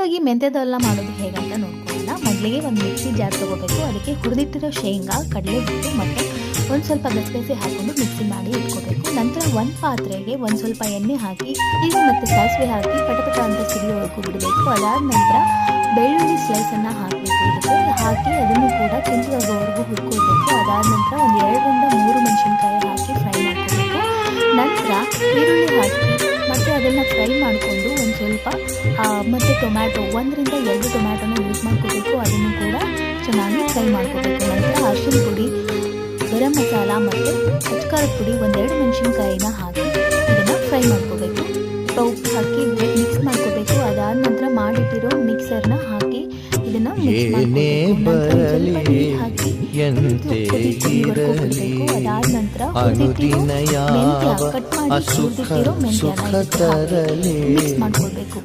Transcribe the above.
ಇವಾಗ ಈ ಮೆಂತ್ಯದಲ್ಲ ಮಾಡೋದು ಹೇಗಂತ ನೋಡ್ಕೊಳ್ಳೋಣ. ಮೊದಲಿಗೆ ಒಂದು ಮಿಕ್ಸಿ ಜಾರ್ ತೊಗೋಬೇಕು. ಅದಕ್ಕೆ ಹುರಿದಿಟ್ಟಿರೋ ಶೇಂಗಾ, ಕಡಲೆಬಿಟ್ಟು ಮತ್ತು ಒಂದು ಸ್ವಲ್ಪ ಗಸಗಸೆ ಹಾಕ್ಕೊಂಡು ಮಿಕ್ಸಿ ಮಾಡಿ ಇಟ್ಕೋಬೇಕು. ನಂತರ ಒಂದು ಪಾತ್ರೆಗೆ ಒಂದು ಸ್ವಲ್ಪ ಎಣ್ಣೆ ಹಾಕಿ ಈರುಳ್ಳಿ ಮತ್ತು ಸಾಸಿವೆ ಹಾಕಿ ಪಟಪಟ ಅಂತ ಸಿಡಿಯೋವರೆಗೂ ಬಿಡಬೇಕು. ಅದಾದ ನಂತರ ಬೆಳ್ಳುಳ್ಳಿ ಸ್ಲೈಸನ್ನು ಹಾಕಬೇಕು. ಇದಕ್ಕೆ ಹಾಕಿ ಅದನ್ನು ಕೂಡ ಕೆಂಪಗಾಗೋವರೆಗೂ ಹುರ್ಕೊಳ್ಬೇಕು. ಅದಾದ ನಂತರ ಒಂದು 2ರಿಂದ 3 ಮೆಣಸಿನ್ಕಾಯಿ ಹಾಕಿ ಫ್ರೈ ಮಾಡ್ಕೋಬೇಕು. ನಂತರ ಈರುಳ್ಳಿ ಹಾಕಿ ಮತ್ತು ಅದನ್ನು ಫ್ರೈ ಮಾಡಿಕೊಂಡು ಒಂದು ಸ್ವಲ್ಪ ಮತ್ತು ಟೊಮ್ಯಾಟೊ 1ರಿಂದ 2 ಟೊಮ್ಯಾಟೊನ ಯೂಸ್ ಮಾಡ್ಕೋಬೇಕು. ಅದನ್ನು ಕೂಡ ಚೆನ್ನಾಗಿ ಫ್ರೈ ಮಾಡ್ಕೋಬೇಕು. ನಂತರ ಅರಿಶಿನ ಪುಡಿ, ಗರಂ ಮಸಾಲ ಮತ್ತು ಅಚ್ಕಾರದ ಪುಡಿ 1-2 ಮೆಣಸಿನ್ಕಾಯಿನ ಹಾಕಿ ಇದನ್ನು ಫ್ರೈ ಮಾಡ್ಕೋಬೇಕು. ಉಪ್ಪು ಹಾಕಿ ಮಿಕ್ಸ್ ಮಾಡ್ಕೋಬೇಕು. ಅದಾದ ನಂತರ ಮಾಡಿಟ್ಟಿರೋ ಮಿಕ್ಸರ್ನ ಹಾಕಿ ಇದನ್ನು ಮಿಕ್ಸ್ ಮಾಡ್ಕೋಬೇಕು. ಹಾಕಿ ಕುದಿವರೆಗೂ. ಅದಾದ ನಂತರ ಮೆಂತ್ಯ ಕಟ್ ಮಾಡಿ ಹುರಿದಿಟ್ಟಿರೋ ಮೆಂತ್ಯನ ಮಿಕ್ಸ್ ಮಾಡ್ಕೊಳ್ಬೇಕು.